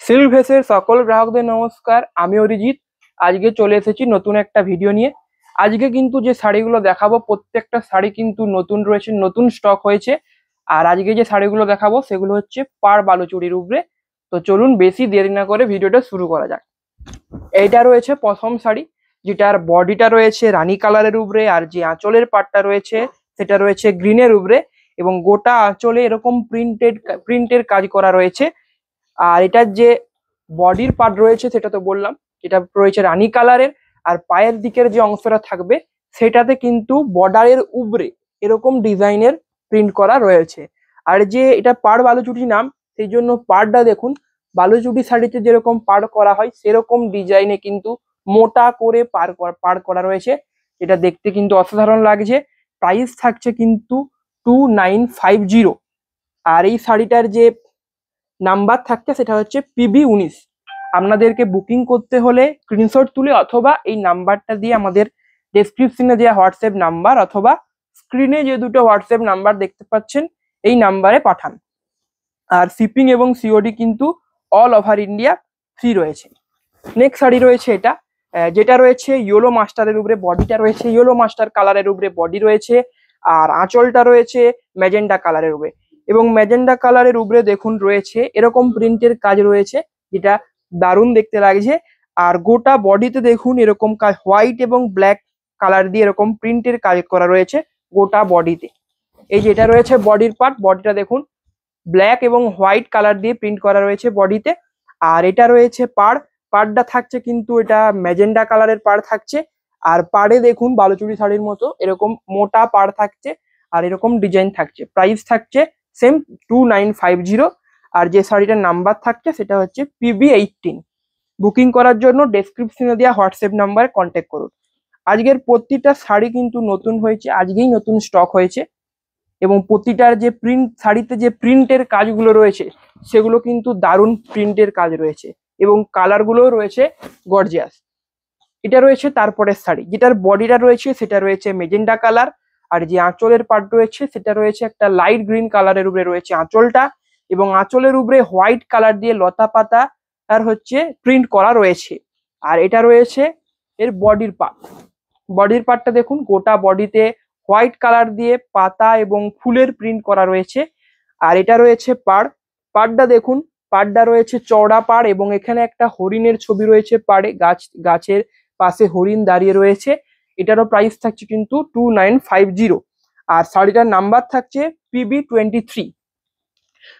Silk ভেসের সকল গ্রাহকদের নমস্কার। আমি অরিজিৎ। আজকে চলে এসেছি নতুন একটা ভিডিও নিয়ে। আজকে কিন্তু যে শাড়িগুলো দেখাবো প্রত্যেকটা শাড়ি কিন্তু নতুন রয়েছে, নতুন স্টক হয়েছে। আর আজকে যে শাড়িগুলো দেখাবো সেগুলো হচ্ছে পাড় বালুচুরির উপরে। তো চলুন বেশি দেরি না করে ভিডিওটা শুরু করা যাক। এইটা রয়েছে প্রথম শাড়ি, যেটার বডিটা রয়েছে রানী কালারের উপরে, আর যে আঁচলের পাটটা রয়েছে সেটা রয়েছে গ্রিনের উপরে, এবং গোটা আঁচলে এরকম প্রিন্টের কাজ করা রয়েছে। আর এটার যে বডির পার্ট রয়েছে সেটা তো বললাম, এটা রয়েছে রানী কালারের। আর পায়ের দিকের যে অংশটা থাকবে সেটাতে কিন্তু বর্ডারের উপরে এরকম ডিজাইনের প্রিন্ট করা রয়েছে। আর যে এটা পাড় বালুচুটি নাম, সেই জন্য পাড়টা দেখুন বালুচুটি শাড়িতে যেরকম পাড় করা হয় সেরকম ডিজাইনে কিন্তু মোটা করে পাড় করা রয়েছে। এটা দেখতে কিন্তু অসাধারণ লাগছে। প্রাইস থাকছে কিন্তু 2950। আর এই শাড়িটার যে নাম্বার থাকছে সেটা হচ্ছে PB19। আপনাদেরকে বুকিং করতে হলে স্ক্রিনশট তুলে অথবা এই নাম্বারটা দিয়ে আমাদের ডেসক্রিপশনে দেওয়া হোয়াটসঅ্যাপ নাম্বার অথবা স্ক্রিনে যে দুটো হোয়াটসঅ্যাপ নাম্বার দেখতে পাচ্ছেন এই নাম্বারে পাঠান। আর শিপিং এবং সিওডি কিন্তু অল ওভার ইন্ডিয়া ফ্রি রয়েছে। নেক্সট শাড়ি রয়েছে এটা, যেটা রয়েছে ইয়েলো মাস্টারের উপরে, বডিটা রয়েছে ইয়েলো মাস্টার কালারের উপরে বডি রয়েছে। আর আঁচলটা রয়েছে ম্যাজেন্ডা কালারের উপরে, এবং ম্যাজেন্ডা কালারের উপরে দেখুন রয়েছে এরকম প্রিন্টের কাজ রয়েছে, যেটা দারুণ দেখতে লাগছে। আর গোটা বডিতে দেখুন এরকম কাজ, হোয়াইট এবং ব্ল্যাক কালার দিয়ে এরকম প্রিন্টের কাজ করা রয়েছে গোটা বডিতে। এই যেটা রয়েছে বডির পার্ট, বডিটা দেখুন ব্ল্যাক এবং হোয়াইট কালার দিয়ে প্রিন্ট করা রয়েছে বডিতে। আর এটা রয়েছে পাড়টা থাকছে কিন্তু এটা ম্যাজেন্ডা কালারের পাড় থাকছে। আর পাড়ে দেখুন বালুচুরি শাড়ির মতো এরকম মোটা পাড় থাকছে আর এরকম ডিজাইন থাকছে। প্রাইস থাকছে সেম 2950। আর যে শাড়িটার নাম্বার থাকছে সেটা হচ্ছে PB18। বুকিং করার জন্য ডেসক্রিপশনে দেওয়া হোয়াটসঅ্যাপ নাম্বারে কন্ট্যাক্ট করুন। আজকের প্রতিটা শাড়ি কিন্তু নতুন হয়েছে, আজকেই নতুন স্টক হয়েছে, এবং প্রতিটার যে শাড়িতে যে প্রিন্টের কাজগুলো রয়েছে সেগুলো কিন্তু দারুণ প্রিন্টের কাজ রয়েছে, এবং কালারগুলোও রয়েছে গর্জিয়াস। এটা রয়েছে তারপরের শাড়ি, যেটার বডিটা রয়েছে সেটা রয়েছে মেজেন্ডা কালার। আর যে আঁচলের পার্ট রয়েছে সেটা রয়েছে একটা লাইট গ্রিন কালারের উপরে রয়েছে আঁচলটা, এবং আঁচলের উপরে হোয়াইট কালার দিয়ে লতা পাতা আর হচ্ছে প্রিন্ট করা রয়েছে। আর এটা রয়েছে এর বডির পার্টটা দেখুন গোটা বডিতে হোয়াইট কালার দিয়ে পাতা এবং ফুলের প্রিন্ট করা রয়েছে। আর এটা রয়েছে পাড়টা দেখুন, পাড়টা রয়েছে চওড়া পাড়, এবং এখানে একটা হরিণের ছবি রয়েছে পাড়ে, গাছের পাশে হরিণ দাঁড়িয়ে রয়েছে। এটারও প্রাইস থাকছে কিন্তু 2950। আর শাড়িটার নাম্বার থাকছে PB23।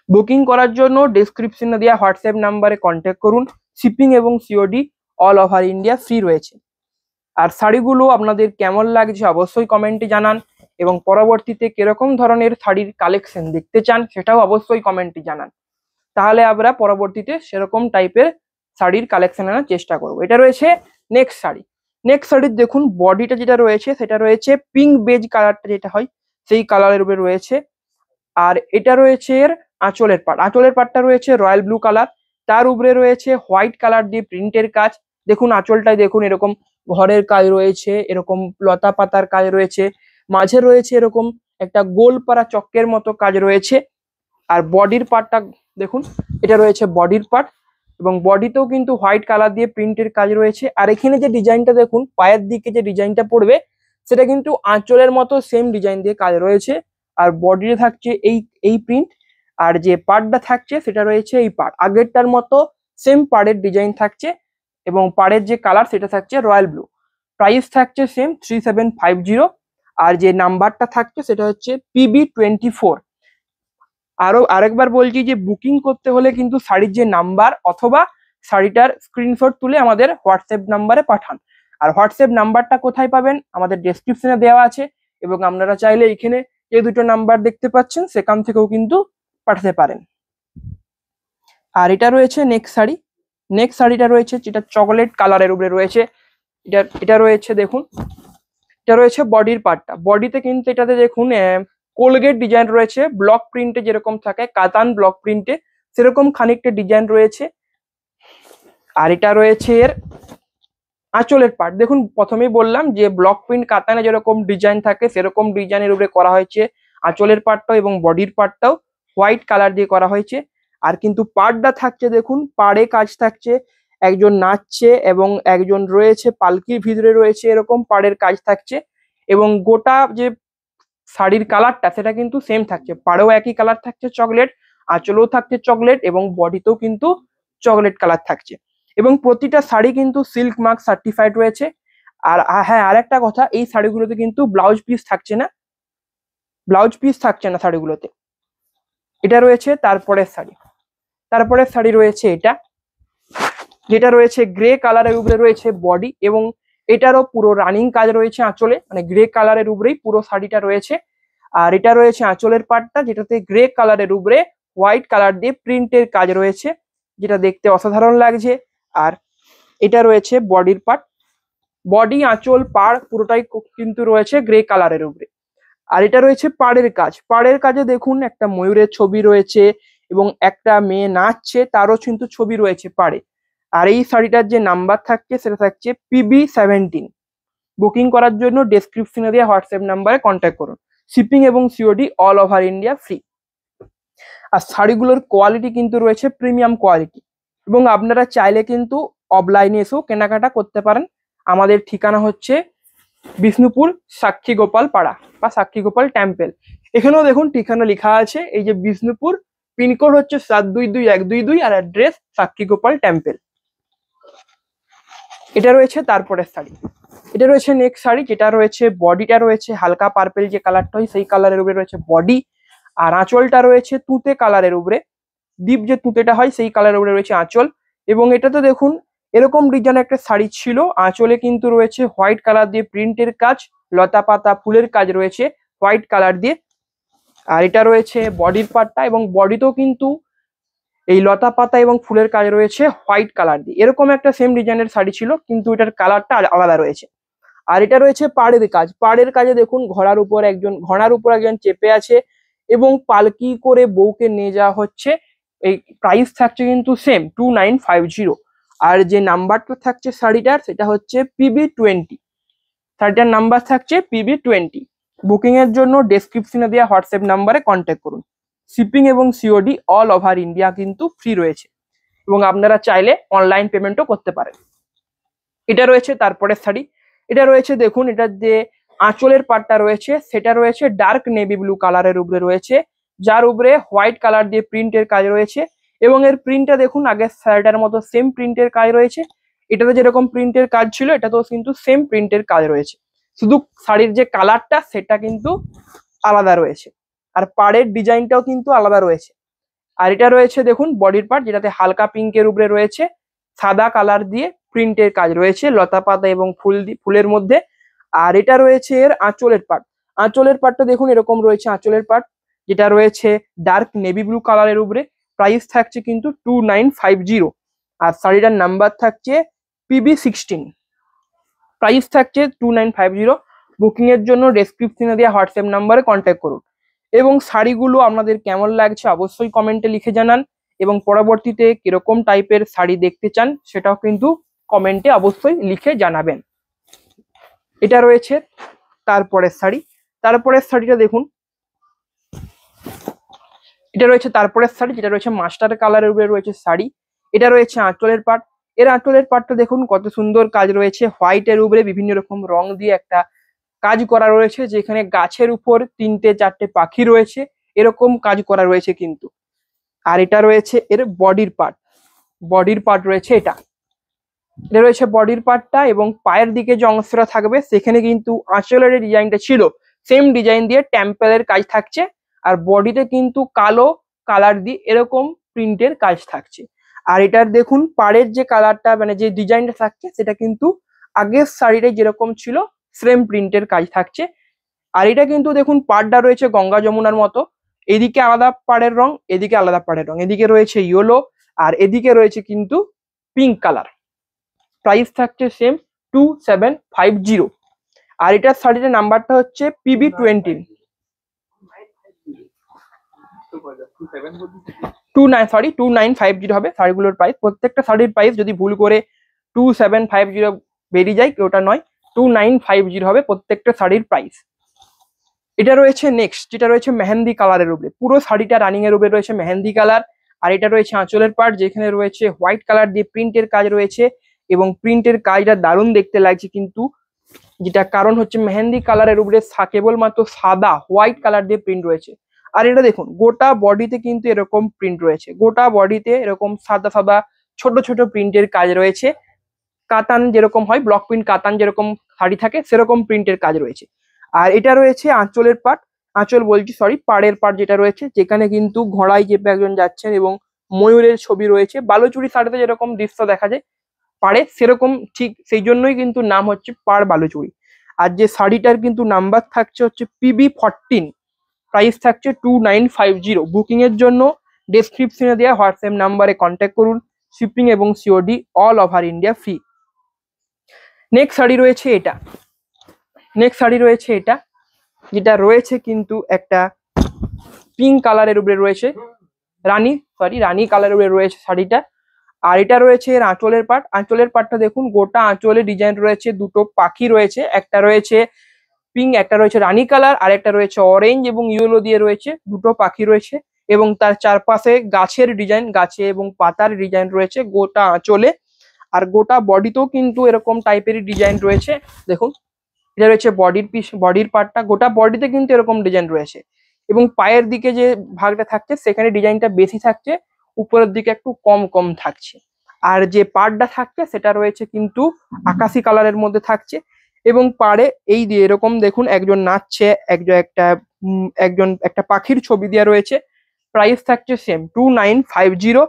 বুকিং করার জন্য ডেসক্রিপশনে দেওয়া হোয়াটসঅ্যাপ নাম্বারে কন্ট্যাক্ট করুন। শিপিং এবং COD all over India free রয়েছে। আর শাড়িগুলো আপনাদের কেমন লাগছে অবশ্যই কমেন্টে জানান, এবং পরবর্তীতে কিরকম ধরনের শাড়ির কালেকশন দেখতে চান সেটাও অবশ্যই কমেন্টে জানান। তাহলে আমরা পরবর্তীতে সেরকম টাইপের শাড়ির কালেকশন আনার চেষ্টা করবো। এটা রয়েছে নেক্সট শাড়ির দেখুন বডিটা যেটা রয়েছে সেটা রয়েছে পিঙ্ক বেজ কালারটা যেটা হয় সেই কালারের উপরে রয়েছে। আর এটা রয়েছে এর আঁচলের পাটটা রয়েছে রয়্যাল ব্লু কালার, তার উপরে রয়েছে হোয়াইট কালার দিয়ে প্রিন্টের কাজ। দেখুন আঁচলটায় দেখুন এরকম ঘরের কাজ রয়েছে, এরকম লতা পাতার কাজ রয়েছে, মাঝে রয়েছে এরকম একটা গোল পাড়া চক্কের মতো কাজ রয়েছে। আর বডির পার্টটা দেখুন, এটা রয়েছে বডির পার্ট, এবং বডিতেও কিন্তু হোয়াইট কালার দিয়ে প্রিন্টের কাজ রয়েছে। আর এখানে যে ডিজাইনটা দেখুন পায়ের দিকে যে ডিজাইনটা পড়বে সেটা কিন্তু আঁচলের মতো সেম ডিজাইন দিয়ে কাজ রয়েছে। আর বডিতে থাকছে এই প্রিন্ট, আর যে পার্টটা থাকছে সেটা রয়েছে এই পার্ট, আগেরটার মতো সেম পাড়ের ডিজাইন থাকছে, এবং পাড়ের যে কালার সেটা থাকছে রয়্যাল ব্লু। প্রাইস থাকছে সেম 3750। আর যে নাম্বারটা থাকছে সেটা হচ্ছে PB24। আরেকবার বলছি যে বুকিং করতে হলে কিন্তু শাড়ির যে নাম্বার অথবা শাড়িটার স্ক্রিনশট তুলে আমাদের হোয়াটসঅ্যাপ নাম্বারে পাঠান। আর হোয়াটসঅ্যাপ নাম্বারটা কোথায় পাবেন আমাদের ডেসক্রিপশনে দেওয়া আছে, এবং আপনারা চাইলে এখানে যে দুটো নাম্বার দেখতে পাচ্ছেন সেখান থেকেও কিন্তু পাঠাতে পারেন। আর এটা রয়েছে নেক্সট শাড়িটা রয়েছে যেটা চকলেট কালারের উপরে রয়েছে। এটা রয়েছে দেখুন, এটা রয়েছে বডির পার্টটা, বডিতে কিন্তু এটাতে দেখুন কোলগেট ডিজাইন রয়েছে, ব্লক প্রিন্টে যেরকম থাকে কাতান ব্লক প্রিন্টে সেরকম খানিকটা ডিজাইন রয়েছে। আর এটা রয়েছে এর আঁচলের পার্ট, দেখুন প্রথমেই বললাম যে ব্লক প্রিন্ট কাতানে যেরকম ডিজাইন থাকে সেরকম ডিজাইনের উপরে করা হয়েছে আঁচলের পার্টটাও, এবং বডির পার্টটাও হোয়াইট কালার দিয়ে করা হয়েছে। আর কিন্তু পাড়টা থাকছে দেখুন, পাড়ে কাজ থাকছে, একজন নাচছে এবং একজন রয়েছে পালকির ভিতরে রয়েছে, এরকম পাড়ের কাজ থাকছে। এবং গোটা যে শাড়ির কালারটা সেটা কিন্তু সেম থাকছে, পাড়েও একই কালার থাকছে চকলেট, আঁচলেও থাকছে চকলেট এবং বডিতেও কিন্তু চকলেট কালার থাকছে। এবং প্রতিটা শাড়ি কিন্তু সিল্ক মার্ক সার্টিফাইড রয়েছে। আর হ্যাঁ, আর একটা কথা, এই শাড়িগুলোতে কিন্তু ব্লাউজ পিস থাকছে না, ব্লাউজ পিস থাকছে না শাড়িগুলোতে। এটা রয়েছে তারপরের শাড়ি। তারপরের শাড়ি রয়েছে এটা, যেটা রয়েছে গ্রে কালারের উপরে রয়েছে বডি, এবং এটারও পুরো রানিং কাজ রয়েছে আঁচলে, মানে গ্রে কালারের উপরেই পুরো শাড়িটা রয়েছে। আর এটা রয়েছে আঁচলের পাটটা, যেটাতে গ্রে কালারের উপরে হোয়াইট কালার দিয়ে প্রিন্টের কাজ রয়েছে, যেটা দেখতে অসাধারণ লাগছে। আর এটা রয়েছে বডির পার্ট, বডি আঁচল পাড় পুরোটাই কিন্তু রয়েছে গ্রে কালারের উপরে। আর এটা রয়েছে পাড়ের কাজ, পাড়ের কাজে দেখুন একটা ময়ূরের ছবি রয়েছে এবং একটা মেয়ে নাচছে, তারও কিন্তু ছবি রয়েছে পাড়ে। আর এই শাড়িটার যে নাম্বার থাকছে সেটা থাকছে PB17। বুকিং করার জন্য ডেসক্রিপশনে দেওয়া হোয়াটসঅ্যাপ নাম্বারে কন্ট্যাক্ট করুন। শিপিং এবং COD all over India free. আর শাড়িগুলোর কোয়ালিটি কিন্তু রয়েছে প্রিমিয়াম কোয়ালিটি, এবং আপনারা চাইলে কিন্তু অফলাইনে এসেও কেনাকাটা করতে পারেন। আমাদের ঠিকানা হচ্ছে বিষ্ণুপুর সাক্ষী গোপাল পাড়া বা সাক্ষী গোপাল টেম্পল। এখানেও দেখুন ঠিকানা লেখা আছে, এই যে বিষ্ণুপুর, পিনকোড হচ্ছে 722122 আর অ্যাড্রেস সাক্ষী গোপাল টেম্পল। এটা রয়েছে তারপরের শাড়ি। এটা রয়েছে নেক্সট শাড়ি, যেটা রয়েছে বডিটা রয়েছে হালকা পার্পেল যে কালারটা হয় সেই কালারের উপরে রয়েছে বডি, আর আঁচলটা রয়েছে তুঁতে কালারের উপরে, ডিপ যে তুঁতেটা হয় সেই কালারের উপরে রয়েছে আঁচল। এবং এটাতে দেখুন এরকম ডিজাইন একটা শাড়ি ছিল, আঁচলে কিন্তু রয়েছে হোয়াইট কালার দিয়ে প্রিন্টের কাজ, লতা পাতা ফুলের কাজ রয়েছে হোয়াইট কালার দিয়ে। আর এটা রয়েছে বডির পার্টটা, এবং বডিতেও কিন্তু এই লতা পাতা এবং ফুলের কাজ রয়েছে হোয়াইট কালার দিয়ে। এরকম একটা সেম ডিজাইনের শাড়ি ছিল, কিন্তু এটার কালারটা আলাদা রয়েছে। আর এটা রয়েছে পাড়ের কাজ, পাড়ের কাজে দেখুন ঘোড়ার উপর একজন চেপে আছে এবং পালকি করে বউকে নিয়ে যাওয়া হচ্ছে। এই প্রাইস থাকছে কিন্তু সেম 2950। আর যে নাম্বারটা থাকছে শাড়িটার সেটা হচ্ছে PB20, শাড়িটার নাম্বার থাকছে PB20। বুকিং এর জন্য ডেসক্রিপশনে দেওয়া হোয়াটসঅ্যাপ নাম্বারে কন্ট্যাক্ট করুন। শিপিং এবং সিওডি অল ওভার ইন্ডিয়া কিন্তু ফ্রি রয়েছে, এবং আপনারা চাইলে অনলাইন পেমেন্টও করতে পারেন। এটা রয়েছে তারপরে শাড়ি। এটা রয়েছে দেখুন, এটার যে আঁচলের পাটটা রয়েছে সেটা রয়েছে ডার্ক নেভি ব্লু কালারের উপরে রয়েছে, যার উপরে হোয়াইট কালার দিয়ে প্রিন্টের কাজ রয়েছে। এবং এর প্রিন্টটা দেখুন আগের শাড়িটার মতো সেম প্রিন্টের কাজ রয়েছে, এটাতে যেরকম প্রিন্টের কাজ ছিল এটাতেও কিন্তু সেম প্রিন্টের কাজ রয়েছে, শুধু শাড়ির যে কালারটা সেটা কিন্তু আলাদা রয়েছে, আর পাড়ের ডিজাইনটাও কিন্তু আলাদা রয়েছে। আর এটা রয়েছে দেখুন বডির পার্ট, যেটাতে হালকা পিঙ্কের উপরে রয়েছে সাদা কালার দিয়ে প্রিন্টের কাজ রয়েছে লতা পাতা এবং ফুলের মধ্যে। আর এটা রয়েছে এর আঁচলের পার্ট, আঁচলের পার্টটা দেখুন এরকম রয়েছে আঁচলের পার্ট, যেটা রয়েছে ডার্ক নেভি ব্লু কালারের উপরে। প্রাইস থাকছে কিন্তু 2950। আর শাড়িটার নাম্বার থাকছে PB16, প্রাইস থাকছে 2950। বুকিং এর জন্য ডেসক্রিপশনে দেওয়া হোয়াটসঅ্যাপ নাম্বারে কন্ট্যাক্ট করুন। এবং শাড়িগুলো আপনাদের কেমন লাগছে অবশ্যই কমেন্টে লিখে জানান, এবং পরবর্তীতে কিরকম টাইপের শাড়ি দেখতে চান সেটাও কিন্তু কমেন্টে অবশ্যই লিখে জানাবেন। এটা রয়েছে তারপরের শাড়ি। তারপরের শাড়িটা দেখুন, এটা রয়েছে তারপরের শাড়ি, যেটা রয়েছে মাস্টার কালারের উপরে রয়েছে শাড়ি। এটা রয়েছে আঁচলের পাট, এর আঁচলের পাটটা দেখুন কত সুন্দর কাজ রয়েছে হোয়াইটের উপরে বিভিন্ন রকম রং দিয়ে একটা কাজ করা রয়েছে, যেখানে গাছের উপর 3-4টে পাখি রয়েছে, এরকম কাজ করা রয়েছে কিন্তু। আর এটা রয়েছে এর বডির পার্ট, বডির পার্ট রয়েছে এটা রয়েছে বডির পার্টটা। এবং পায়ের দিকে যে অংশটা থাকবে সেখানে কিন্তু আঁচলের ডিজাইনটা ছিল সেম ডিজাইন দিয়ে টেম্পেলের কাজ থাকছে, আর বডিতে কিন্তু কালো কালার দিয়ে এরকম প্রিন্টের কাজ থাকছে। আর এটার দেখুন পাড়ের যে কালারটা মানে যে ডিজাইনটা থাকছে সেটা কিন্তু আগের শাড়িতে যেরকম ছিল সেম প্রিন্টের কাজ থাকছে। আর এটা কিন্তু দেখুন পাড়টা রয়েছে গঙ্গা যমুনার মতো, এদিকে আলাদা পাড়ের রং, এদিকে আলাদা পাড়ের রং, এদিকে রয়েছে ইয়েলো আর এদিকে রয়েছে কিন্তু পিঙ্ক কালার। প্রাইস থাকছে সেম 2750। আর এটার শাড়িটার নাম্বারটা হচ্ছে PB20। 2950 হবে শাড়িগুলোর প্রাইস। প্রত্যেকটা শাড়ির প্রাইস যদি ভুল করে 2750 বেরিয়ে যায় ওটা নয়, 2950 হবে প্রত্যেকটা শাড়ির প্রাইস। এটা রয়েছে নেক্সট, যেটা রয়েছে মেহেন্দি কালারের উপরে, পুরো শাড়িটা রানিং এর উপরে রয়েছে মেহেন্দি কালার। আর এটা রয়েছে আঁচলের পার্ট, যেখানে রয়েছে হোয়াইট কালার দিয়ে প্রিন্টের কাজ রয়েছে এবং প্রিন্টের কাজটা দারুণ দেখতে লাগছে কিন্তু, যেটা কারণ হচ্ছে মেহেন্দি কালারের উপরে কেবলমাত্র সাদা হোয়াইট কালার দিয়ে প্রিন্ট রয়েছে। আর এটা দেখুন গোটা বডিতে কিন্তু এরকম প্রিন্ট রয়েছে, গোটা বডিতে এরকম সাদা সাদা ছোট ছোট প্রিন্টের কাজ রয়েছে। কাতান যেরকম হয়, ব্লক প্রিন্ট কাতান যেরকম শাড়ি থাকে সেরকম প্রিন্টের কাজ রয়েছে। আর এটা রয়েছে আঁচলের পার্ট, আঁচল বলছি সরি, পাড়ের পার্ট যেটা রয়েছে, যেখানে কিন্তু ঘোড়ায় চেপে একজন যাচ্ছেন এবং ময়ূরের ছবি রয়েছে। বালুচুরি শাড়িতে যেরকম দৃশ্য দেখা যায় পাড়ে, সেরকম ঠিক সেই জন্যই কিন্তু নাম হচ্ছে পাড় বালুচুরি। আর যে শাড়িটার কিন্তু নাম্বার থাকছে হচ্ছে PB14, প্রাইস থাকছে 2950। বুকিং এর জন্য ডেসক্রিপশনে দেওয়া হোয়াটসঅ্যাপ নাম্বারে কন্ট্যাক্ট করুন। শিপিং এবং COD all over India free. Next sari রয়েছে এটা, নেক্সট শাড়ি রয়েছে এটা, যেটা রয়েছে কিন্তু একটা পিঙ্ক কালারের উপরে রয়েছে, রানী কালারের উপরে রয়েছে শাড়িটা। আর এটা রয়েছে এর আঁচলের পার্ট, আঁচলের পার্টটা দেখুন গোটা আঁচলে ডিজাইন রয়েছে, দুটো পাখি রয়েছে, একটা রয়েছে পিঙ্ক, একটা রয়েছে রানী কালার, আর একটা রয়েছে অরেঞ্জ এবং ইয়েলো দিয়ে রয়েছে, দুটো পাখি রয়েছে এবং তার চারপাশে গাছের ডিজাইন, গাছে এবং পাতার ডিজাইন রয়েছে গোটা আঁচলে। আর গোটা বডিতেও কিন্তু এরকম টাইপেরই ডিজাইন রয়েছে। দেখুন এটা রয়েছে বডির পিস, বডির পার্টটা, গোটা বডিতে কিন্তু এরকম ডিজাইন রয়েছে এবং পায়ের দিকে যে ভাগটা থাকছে সেখানে ডিজাইনটা বেশি থাকছে, উপরের দিকে একটু কম কম থাকছে। আর যে পাড়টা থাকছে সেটা রয়েছে কিন্তু আকাশি কালারের মধ্যে থাকছে এবং পাড়ে এই দিয়ে এরকম দেখুন একজন নাচছে, একজন একটা পাখির ছবি দেওয়া রয়েছে। প্রাইস থাকছে সেম 2950।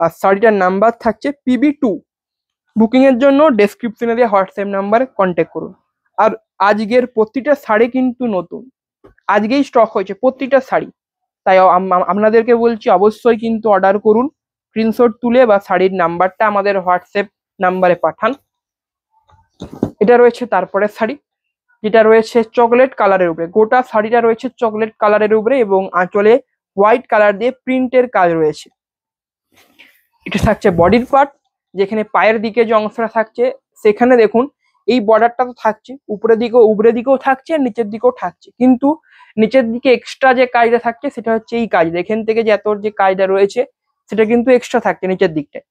আর শাড়িটার নাম্বার থাকছে PB2। বুকিং এর জন্য ডেসক্রিপশনে দেওয়া হোয়াটসঅ্যাপ নাম্বারে কন্ট্যাক্ট করুন। আর আজকের প্রতিটা শাড়ি কিন্তু নতুন, আজকেই স্টক হয়েছে প্রতিটা শাড়ি, তাই আপনাদেরকে বলছি অবশ্যই কিন্তু অর্ডার করুন। স্ক্রিনশট তুলে বা শাড়ির নাম্বারটা আমাদের হোয়াটসঅ্যাপ নাম্বারে পাঠান। এটা রয়েছে তারপরে শাড়ি, যেটা রয়েছে চকলেট কালারের উপরে, গোটা শাড়িটা রয়েছে চকলেট কালারের উপরে এবং আঁচলে হোয়াইট কালার দিয়ে প্রিন্টের কাজ রয়েছে। এটা থাকছে বডির পার্ট, যেখানে পায়ের দিকে যে অংশটা থাকছে সেখানে দেখুন এই বর্ডারটা তো থাকছে, উপরের দিকেও থাকছে আর নিচের দিকেও থাকছে, কিন্তু নিচের দিকে এক্সট্রা যে কাজটা থাকছে সেটা হচ্ছে এই কাজ, এখান থেকে যে এত যে কাজটা রয়েছে সেটা কিন্তু এক্সট্রা থাকছে নিচের দিকটায়।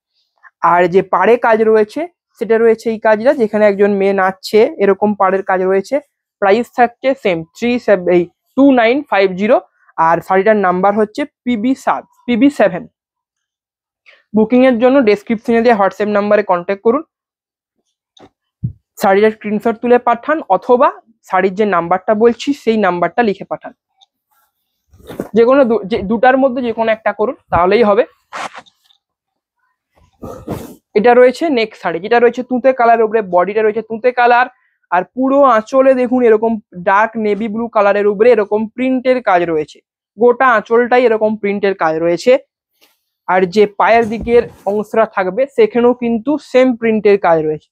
আর যে পাড়ে কাজ রয়েছে সেটা রয়েছে এই কাজটা, যেখানে একজন মেয়ে নাচছে এরকম পাড়ের কাজ রয়েছে। প্রাইস থাকছে সেম 2950। আর শাড়িটার নাম্বার হচ্ছে PB7। বুকিং এর জন্য ডেসক্রিপশনে দেওয়া হোয়াটসঅ্যাপ নাম্বারে কন্ট্যাক্ট করুন। শাড়িটার স্ক্রিনশট তুলে পাঠান অথবা শাড়ির যে নাম্বারটা বলছি সেই নাম্বারটা লিখে পাঠান, যে কোনো দুটার মধ্যে যে কোনো একটা করুন তাহলেই হবে। এটা রয়েছে নেক্সট শাড়ি, যেটা রয়েছে তুঁতে কালারের উপরে, বডিটা রয়েছে তুঁতে কালার আর পুরো আঁচলে দেখুন এরকম ডার্ক নেভি ব্লু কালারের উপরে এরকম প্রিন্টের কাজ রয়েছে, গোটা আঁচলটাই এরকম প্রিন্টের কাজ রয়েছে। আর যে পায়ের দিকের অংশটা থাকবে সেখানেও কিন্তু সেম প্রিন্টের কাজ রয়েছে,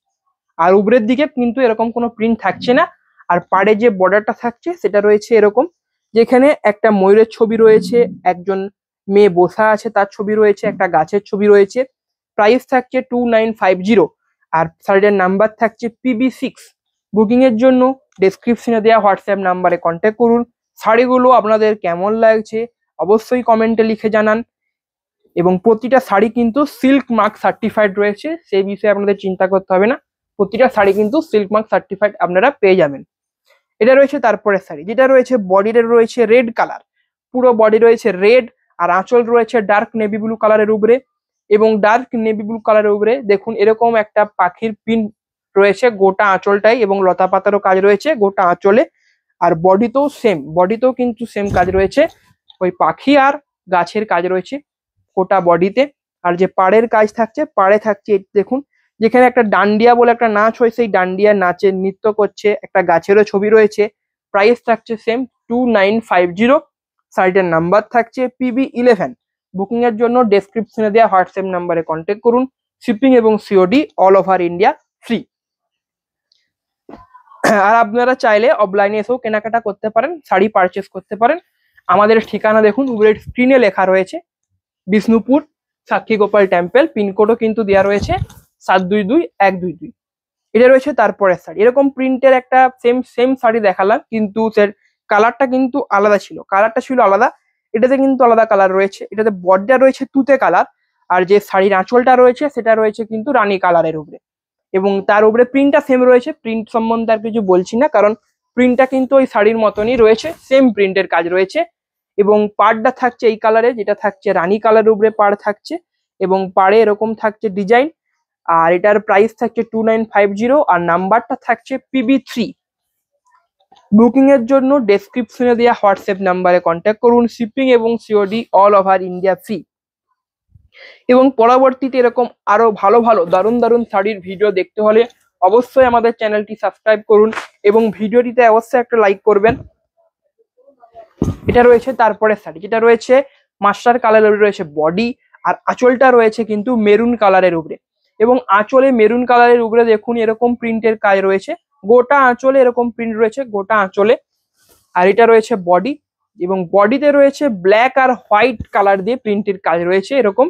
আর উপরের দিকে কিন্তু এরকম কোনো প্রিন্ট থাকছে না। আর পাড়ে যে বর্ডারটা থাকছে সেটা রয়েছে এরকম, যেখানে একটা ময়ূরের ছবি রয়েছে, একজন মেয়ে বসা আছে তার ছবি রয়েছে, একটা গাছের ছবি রয়েছে। প্রাইস থাকছে 2950। আর শাড়িটার নাম্বার থাকছে PB6। বুকিং এর জন্য ডেসক্রিপশনে দেওয়া হোয়াটসঅ্যাপ নাম্বারে কন্ট্যাক্ট করুন। শাড়িগুলো আপনাদের কেমন লাগছে অবশ্যই কমেন্টে লিখে জানান এবং প্রতিটা শাড়ি কিন্তু সিল্ক মার্ক সার্টিফাইড রয়েছে, সেই বিষয়ে আপনাদের চিন্তা করতে হবে না, প্রতিটা শাড়ি কিন্তু সিল্ক মার্ক সার্টিফাইড আপনারা পেয়ে যাবেন। এটা রয়েছে তারপরে শাড়ি, যেটা রয়েছে বডির রয়েছে রেড কালার, পুরো বডি রয়েছে রেড আর আঁচল রয়েছে ডার্ক নেভি ব্লু কালারের উপরে এবং ডার্ক নেভি ব্লু কালারের উপরে দেখুন এরকম একটা পাখির প্রিন্ট রয়েছে গোটা আঁচলটাই এবং লতা পাতারও কাজ রয়েছে গোটা আঁচলে। আর বডিতেও কিন্তু সেম কাজ রয়েছে, ওই পাখি আর গাছের কাজ রয়েছে গোটা বডিতে। আর যে পাড়ের কাজ থাকছে, পাড়ে থাকছে দেখুন যেখানে একটা ডান্ডিয়া বলে একটা নাচ হয়, সেই ডান্ডিয়া নাচে নৃত্য করছে, একটা গাছেরও ছবি রয়েছে। প্রাইস থাকছে সেম 2950। শাড়িটার নাম্বার থাকছে PB11। বুকিং এর জন্য ডেসক্রিপশনে দেওয়া হোয়াটসঅ্যাপ নাম্বারে কন্ট্যাক্ট করুন। শিপিং এবং COD all over India free. আর আপনারা চাইলে অফলাইনে এসেও কেনাকাটা করতে পারেন, শাড়ি পারচেস করতে পারেন। আমাদের ঠিকানা দেখুন উপরের স্ক্রিনে লেখা রয়েছে, বিষ্ণুপুর সাক্ষী গোপাল টেম্পল, পিনকোডও কিন্তু দেওয়া রয়েছে 722122। এটা রয়েছে তারপরে শাড়ি, এরকম প্রিন্টের একটা সেম শাড়ি দেখালাম কিন্তু কালারটা কিন্তু আলাদা ছিল, কালারটা ছিল আলাদা এটাতে কিন্তু আলাদা কালার রয়েছে, এটাতে বডিটা রয়েছে তুতে কালার, আর যে শাড়ির আঁচলটা রয়েছে সেটা রয়েছে কিন্তু রানী কালারের উপরে, এবং তার উপরে প্রিন্টটা সেম রয়েছে। প্রিন্ট সম্বন্ধে আর কিছু বলছি না, কারণ প্রিন্টটা কিন্তু ওই শাড়ির মতনই রয়েছে, সেম প্রিন্টের কাজ রয়েছে। এবং পাড়টা থাকছে এই কালারে, যেটা থাকছে রানী কালারের উপরে পাড় থাকছে, এবং পাড়ে এরকম থাকছে ডিজাইন। আর এটার প্রাইস থাকছে 2950, আর নাম্বারটা থাকছে PB3। বুকিং এর জন্য ডেসক্রিপশনে দেওয়া হোয়াটসঅ্যাপ নাম্বারে কন্ট্যাক্ট করুন। শিপিং এবং COD all over India free. এবং পরবর্তীতে এরকম আরো ভালো ভালো দারুণ দারুণ শাড়ির ভিডিও দেখতে হলে অবশ্যই আমাদের চ্যানেলটি সাবস্ক্রাইব করুন এবং ভিডিওটিতে অবশ্যই একটা লাইক করবেন। এটা রয়েছে তারপরে শাড়ি, যেটা রয়েছে মাস্টার কালারের রয়েছে বডি, আর আঁচলটা রয়েছে কিন্তু মেরুন কালারের উপরে। এবং আঁচলে মেরুন কালারের উপরে দেখুন এরকম প্রিন্টের কাজ রয়েছে, গোটা আঁচলে এরকম প্রিন্ট রয়েছে গোটা আঁচলে। আর এটা রয়েছে বডি, এবং বডিতে রয়েছে ব্ল্যাক আর হোয়াইট কালার দিয়ে প্রিন্টের কাজ রয়েছে এরকম।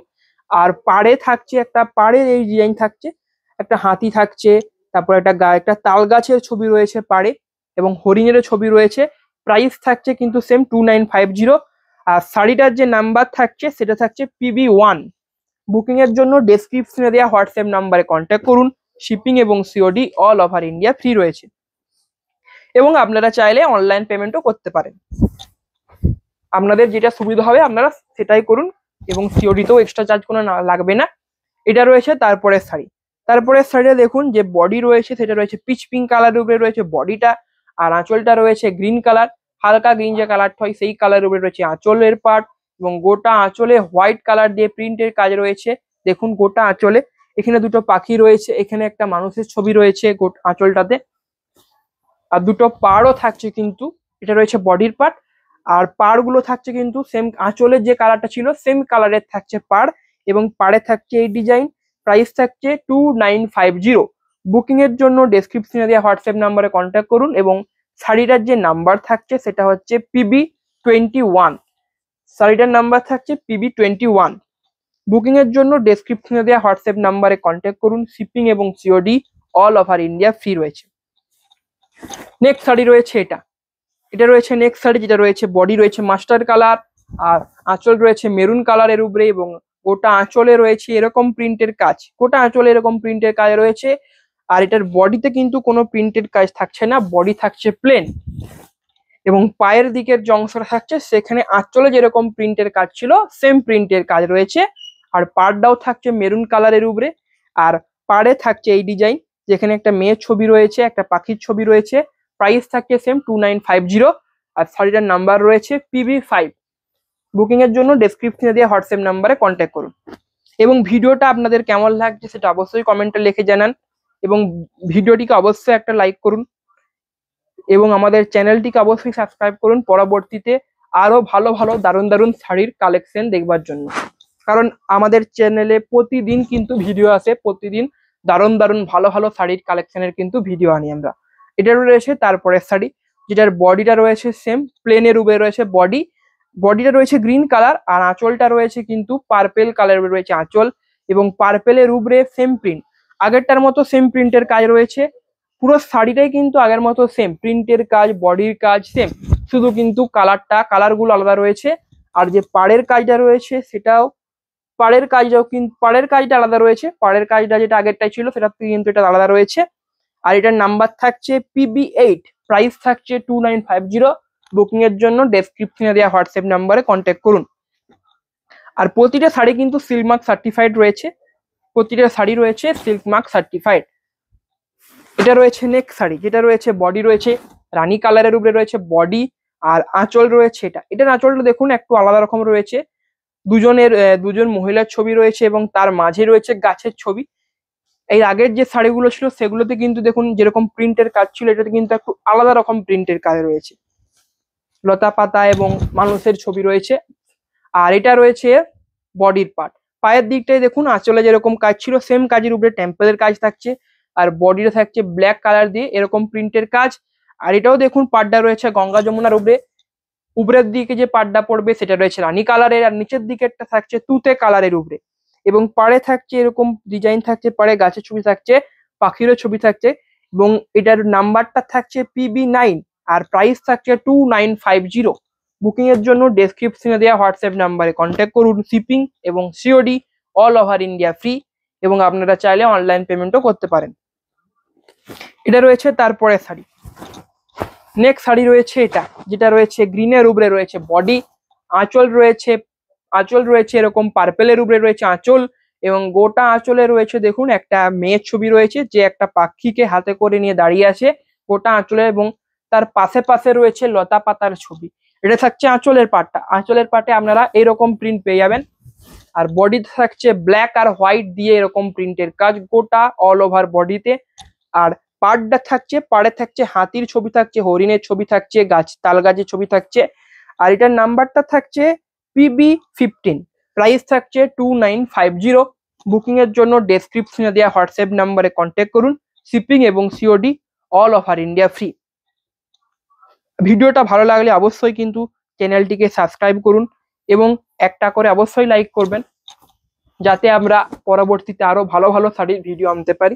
আর পাড়ে থাকছে একটা, পাড়ের এই ডিজাইন থাকছে, একটা হাতি থাকছে, তারপর একটা তাল গাছের ছবি রয়েছে পাড়ে, এবং হরিণের ছবি রয়েছে। প্রাইস থাকছে কিন্তু সেম 2950। আর শাড়িটার যে নাম্বার থাকছে সেটা থাকছে PB1। বুকিং এর জন্য ডেসক্রিপশনে দেওয়া হোয়াটসঅ্যাপ নাম্বারে কন্ট্যাক্ট করুন। শিপিং এবং COD all over India free রয়েছে, এবং আপনারা চাইলে অনলাইন পেমেন্টও করতে পারেন। আপনাদের যেটা সুবিধা হবে আপনারা সেটাই করুন, এবং সিওডিতেও এক্সট্রা চার্জ কোনো লাগবে না। এটা রয়েছে তারপরের শাড়ি। তারপরের শাড়িটা দেখুন যে বডি রয়েছে সেটা রয়েছে পিচ পিঙ্ক কালারের উপরে রয়েছে বডিটা, আর আঁচলটা রয়েছে গ্রিন কালার, হালকা গ্রিন যে কালারটা হয় সেই কালারের উপরে রয়েছে আঁচলের পার্ট, এবং গোটা আঁচলে হোয়াইট কালার দিয়ে প্রিন্টের কাজ রয়েছে। দেখুন গোটা আঁচলে এখানে দুটো পাখি রয়েছে, এখানে একটা মানুষের ছবি রয়েছে আঁচলটাতে, আর দুটো পাড়ও থাকছে কিন্তু। এটা রয়েছে বডির পার্ট, আর পাড়গুলো থাকছে কিন্তু সেম আঁচলের যে কালারটা ছিল সেম কালারের থাকছে পাড়, এবং পাড়ে থাকছে এই ডিজাইন। প্রাইস থাকছে 2950। বুকিং এর জন্য ডেসক্রিপশনে দেওয়া হোয়াটসঅ্যাপ নাম্বারে কন্ট্যাক্ট করুন, এবং শাড়িটার যে নাম্বার থাকছে সেটা হচ্ছে PB21। শাড়িটার নাম্বার থাকছে PB21। বুকিং এর জন্য ডেসক্রিপশনে দেওয়া হোয়াটসঅ্যাপ নাম্বারে কন্ট্যাক্ট করুন। শিপিং এবং COD all over India free রয়েছে। নেক্সট শাড়ি রয়েছে এটা রয়েছে নেক্সট শাড়ি, যেটা রয়েছে বডি রয়েছে মাস্টার কালার, আর আঁচল রয়েছে মেরুন কালারের উপরে, এবং গোটা আঁচলে রয়েছে এরকম প্রিন্টের কাজ, গোটা আঁচলে এরকম প্রিন্টের কাজ রয়েছে। আর এটার বডিতে কিন্তু কোনো প্রিন্টের কাজ থাকছে না, বডি থাকছে প্লেন, এবং পায়ের দিকের যে অংশটা থাকছে সেখানে আঁচলে যেরকম প্রিন্টের কাজ ছিল সেম প্রিন্টের কাজ রয়েছে। আর পাড়টাও থাকছে মেরুন কালারের উপরে, আর পাড়ে থাকছে এই ডিজাইন, যেখানে একটা মেয়ের ছবি রয়েছে, একটা পাখির ছবি রয়েছে। প্রাইস থাকছে সেম 2950, আর শাড়িটার নাম্বার রয়েছে PB5। বুকিং এর জন্য ডেসক্রিপশনে দেওয়া হোয়াটসঅ্যাপ নাম্বারে কন্ট্যাক্ট করুন। এবং ভিডিওটা আপনাদের কেমন লাগছে সেটা অবশ্যই কমেন্টে লিখে জানান, এবং ভিডিওটিকে অবশ্যই একটা লাইক করুন, এবং আমাদের চ্যানেলটিকে অবশ্যই সাবস্ক্রাইব করুন পরবর্তীতে আরো ভালো ভালো দারুণ দারুণ শাড়ির কালেকশন দেখবার জন্য। কারণ আমাদের চ্যানেলে প্রতিদিন কিন্তু ভিডিও আসে, প্রতিদিন দারুণ দারুণ ভালো ভালো শাড়ির কালেকশনের কিন্তু ভিডিও আনি আমরা। এটা রয়েছে তারপরের শাড়ি, যেটার বডিটা রয়েছে সেম প্লেনের উপরে রয়েছে বডিটা রয়েছে গ্রিন কালার, আর আঁচলটা রয়েছে কিন্তু পার্পেল কালারের রয়েছে আঁচল, এবং পার্পেলের উপরে সেম প্রিন্ট, আগেরটার মতো সেম প্রিন্টের কাজ রয়েছে। পুরো শাড়িটাই কিন্তু আগের মতো সেম প্রিন্টের কাজ, বডির কাজ সেম, শুধু কিন্তু কালারগুলো আলাদা রয়েছে। আর যে পাড়ের কাজটা রয়েছে সেটাও পাড়ের কাজটা আলাদা রয়েছে, পাড়ের কাজটা যেটা আগেরটাই ছিল সেটা থেকে কিন্তু এটা আলাদা রয়েছে। আর এটার নাম্বার থাকছে PB8। প্রাইস থাকছে 2950। বুকিং এর জন্য ডেসক্রিপশনে দেওয়া হোয়াটসঅ্যাপ নাম্বারে কন্ট্যাক্ট করুন। আর প্রতিটা শাড়ি কিন্তু সিল্ক মার্ক সার্টিফাইড রয়েছে, প্রতিটা শাড়ি রয়েছে সিল্ক মার্ক সার্টিফাইড। এটা রয়েছে নেক্সট শাড়ি, যেটা রয়েছে বডি রয়েছে রানী কালারের উপরে রয়েছে বডি, আর আঁচল রয়েছে এটার আঁচলটা দেখুন একটু আলাদা রকম রয়েছে। দুজন মহিলার ছবি রয়েছে, এবং তার মাঝে রয়েছে গাছের ছবি। এই আগের যে শাড়িগুলো ছিল সেগুলোতে কিন্তু দেখুন যেরকম প্রিন্টের কাজ ছিল, এটাতে কিন্তু একটু আলাদা রকম প্রিন্টের কাজ রয়েছে, লতা পাতা এবং মানুষের ছবি রয়েছে। আর এটা রয়েছে বডির পার্ট। পায়ের দিকটাই দেখুন আঁচলে যেরকম কাজ ছিল সেম কাজের উপরে টেম্পলের কাজ থাকছে, আর বডিটা থাকছে ব্ল্যাক কালার দিয়ে এরকম প্রিন্টের কাজ। আর এটাও দেখুন পাড়টা রয়েছে গঙ্গা যমুনার উপরে, উপরের দিকে যে পাড়টা পড়বে সেটা রয়েছে রানী কালারের, আর নিচের দিকেরটা থাকছে তুতে কালারের উপরে, এবং পাড়ে থাকছে এরকম ডিজাইন থাকছে, পাড়ে গাছের ছবি থাকছে, পাখিরও ছবি থাকছে, এবং এটার নাম্বারটা থাকছে PB9। আর প্রাইস থাকছে 2950। বুকিং এর জন্য ডেসক্রিপশনে দেওয়া হোয়াটসঅ্যাপ নাম্বারে কন্ট্যাক্ট করুন। শিপিং এবং COD all over India free, এবং আপনারা চাইলে অনলাইন পেমেন্টও করতে পারেন। এটা রয়েছে তারপরে শাড়ি। নেক্সট শাড়ি রয়েছে এটা, যেটা রয়েছে গ্রিনের উপরে রয়েছে বডি, আঁচল রয়েছে এরকম পার্পেলের উপরে রয়েছে আঁচল, এবং গোটা আঁচলে রয়েছে দেখুন একটা মেয়ের ছবি রয়েছে, যে একটা পাখিকে হাতে করে নিয়ে দাঁড়িয়ে আছে গোটা আঁচলে, এবং তার পাশে পাশে রয়েছে লতা পাতার ছবি। এটা থাকছে আঁচলের পাটটা। আঁচলের পাটে আপনারা এরকম প্রিন্ট পেয়ে যাবেন। আর বডিতে থাকছে ব্ল্যাক আর হোয়াইট দিয়ে এরকম প্রিন্টের কাজ গোটা অল ওভার বডিতে। আর পাড়টা থাকছে, পাড়ে থাকছে হাতির ছবি থাকছে, হরিণের ছবি থাকছে, তাল গাছের ছবি থাকছে। আর এটার নাম্বারটা থাকছে PB15। প্রাইস থাকছে 2950। বুকিং এর জন্য ডেসক্রিপশনে দেওয়া হোয়াটসঅ্যাপ নাম্বারে কন্ট্যাক্ট করুন। শিপিং এবং COD all over India free. ভিডিওটা ভালো লাগলে অবশ্যই কিন্তু চ্যানেলটিকে সাবস্ক্রাইব করুন, এবং একটা করে অবশ্যই লাইক করবেন, যাতে আমরা পরবর্তীতে আরো ভালো ভালো শাড়ির ভিডিও আনতে পারি।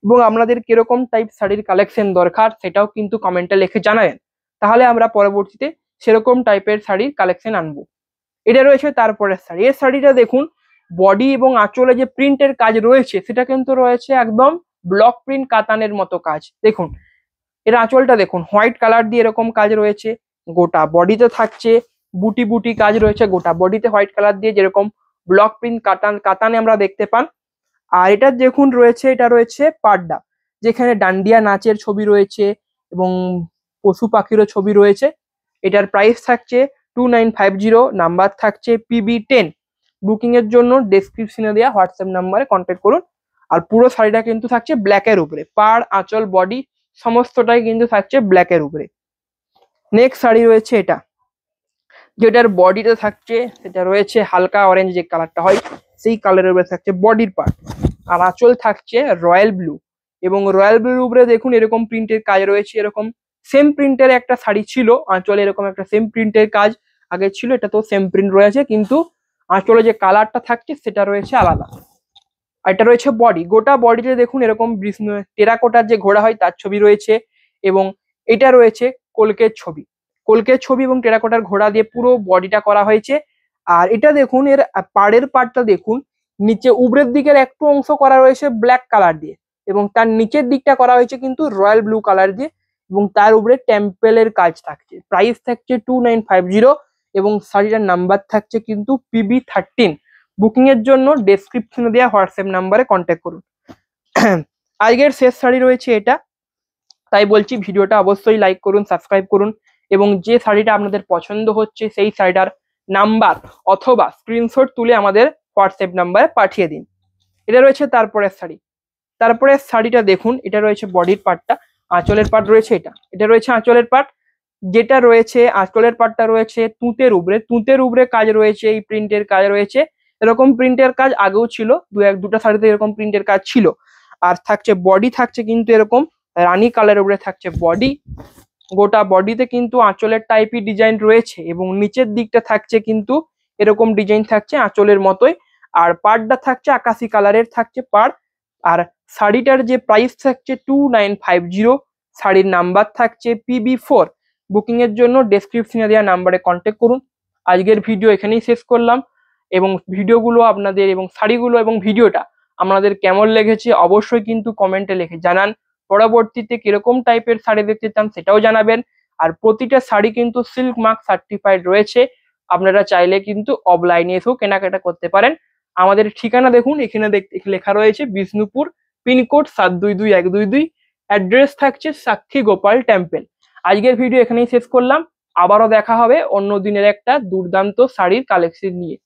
এবং আপনাদের কিরকম টাইপ শাড়ির কালেকশন দরকার সেটাও কিন্তু কমেন্টে লিখে জানাবেন, তাহলে আমরা পরবর্তীতে সেরকম টাইপের শাড়ির কালেকশন আনবো। এটা রয়েছে তারপরের শাড়ি। এই শাড়িটা দেখুন বডি এবং আঁচলে যে প্রিন্টের কাজ রয়েছে সেটা কিন্তু রয়েছে একদম ব্লক প্রিন্ট কাতানের মতো কাজ। দেখুন এর আঁচলটা দেখুন হোয়াইট কালার দিয়ে এরকম কাজ রয়েছে, গোটা বডিতে থাকছে বুটি বুটি কাজ রয়েছে, গোটা বডিতে হোয়াইট কালার দিয়ে যেরকম ব্লক প্রিন্ট কাতানে আমরা দেখতে পান। আর এটা দেখুন রয়েছে, এটা রয়েছে পাড্ডা, যেখানে ডান্ডিয়া নাচের ছবি রয়েছে এবং পশু পাখিরও ছবি রয়েছে। এটার প্রাইস থাকছে 2950, নাম্বার থাকছে PB10। বুকিং এর জন্য ডেসক্রিপশনে দেওয়া হোয়াটসঅ্যাপ নাম্বারে কন্ট্যাক্ট করুন। আর পুরো শাড়িটা কিন্তু থাকছে ব্ল্যাকের উপরে, পাড় আঁচল বডি সমস্তটাই কিন্তু থাকছে ব্ল্যাকের উপরে। নেক্সট শাড়ি রয়েছে এটা, যেটার বডিতে থাকছে সেটা রয়েছে হালকা অরেঞ্জ যে কালারটা হয় সেই কালারের উপরে থাকছে বডির পার্ট। আর আঁচল থাকছে রয়্যাল ব্লু, এবং রয়্যাল ব্লুর উপরে দেখুন এরকম প্রিন্টের কাজ রয়েছে। এরকম সেম প্রিন্টের একটা শাড়ি ছিল, আঁচলে এরকম একটা সেম প্রিন্টের কাজ আগে ছিল, এটা তো সেম প্রিন্ট রয়েছে, কিন্তু আঁচলে যে কালারটা থাকছে সেটা রয়েছে আলাদা। আর এটা রয়েছে বডি, গোটা বডিতে দেখুন এরকম টেরাকোটার যে ঘোড়া হয় তার ছবি রয়েছে, এবং এটা রয়েছে কলকের ছবি এবং টেরাকোটার ঘোড়া দিয়ে পুরো বডিটা করা হয়েছে। আর এটা দেখুন এর পাড়ের পার্টটা দেখুন, নিচে উপরের দিকের একটু অংশ করা রয়েছে ব্ল্যাক কালার দিয়ে, এবং তার নিচের দিকটা করা হয়েছে কিন্তু রয়্যাল ব্লু কালার দিয়ে, এবং তার উপরে টেম্পেলের কাজ থাকছে। প্রাইস থাকছে 2950, এবং শাড়িটার নাম্বার থাকছে কিন্তু PB13। বুকিং এর জন্য ডেসক্রিপশনে দেওয়া হোয়াটসঅ্যাপ নাম্বারে কন্ট্যাক্ট করুন। আজকের শেষ শাড়ি রয়েছে এটা, তাই বলছি ভিডিওটা অবশ্যই লাইক করুন, সাবস্ক্রাইব করুন, এবং যে শাড়িটা আপনাদের পছন্দ হচ্ছে সেই শাড়িটার নাম্বার অথবা স্ক্রিনশট তুলে আমাদের হোয়াটসঅ্যাপ নাম্বারে পাঠিয়ে দিন। এটা রয়েছে তারপরের শাড়ি। তারপরের শাড়িটা দেখুন, এটা রয়েছে বডির পার্টটা, আঁচলের পার্ট রয়েছে এটা রয়েছে আঁচলের পার্ট, যেটা রয়েছে আঁচলের পার্টটা রয়েছে তুঁতের উপরে কাজ রয়েছে, এই প্রিন্টের কাজ রয়েছে। এরকম প্রিন্টের কাজ আগেও ছিল, দুটা শাড়িতে এরকম প্রিন্টের কাজ ছিল। আর থাকছে বডি থাকছে কিন্তু এরকম রানী কালারের উপরে থাকছে বডি, গোটা বডিতে কিন্তু আঁচলের টাইপই ডিজাইন রয়েছে, এবং নিচের দিকটা থাকছে কিন্তু এরকম ডিজাইন থাকছে আঁচলের মতোই। আর পাড়টা থাকছে আকাশি কালারের থাকছে পাড়। আর শাড়িটার যে প্রাইস থাকছে 2950, শাড়ির নাম্বার থাকছে PB4। বুকিং এর জন্য ডেসক্রিপশনে দেওয়া নাম্বারে কন্ট্যাক্ট করুন। আজকের ভিডিও এখানেই শেষ করলাম, এবং ভিডিওগুলো আপনাদের এবং শাড়িগুলো এবং ভিডিওটা আপনাদের কেমন লেগেছে অবশ্যই কিন্তু কমেন্টে লিখে জানান। পরবর্তীতে কিরকম টাইপের শাড়ি দেখতে চান সেটাও জানাবেন। আর প্রতিটা শাড়ি কিন্তু সিল্ক মার্ক সার্টিফাইড রয়েছে, আপনারা চাইলে কিন্তু অফলাইনে এসেও কেনাকাটা করতে পারেন। আমাদের ঠিকানা দেখুন, এখানে লেখা রয়েছে বিষ্ণুপুর, পিনকোড 722122, অ্যাড্রেস থাকছে সাক্ষী গোপাল টেম্পল। আজকের ভিডিও এখানেই শেষ করলাম, আবারও দেখা হবে অন্য দিনের একটা দুর্দান্ত শাড়ির কালেকশন নিয়ে।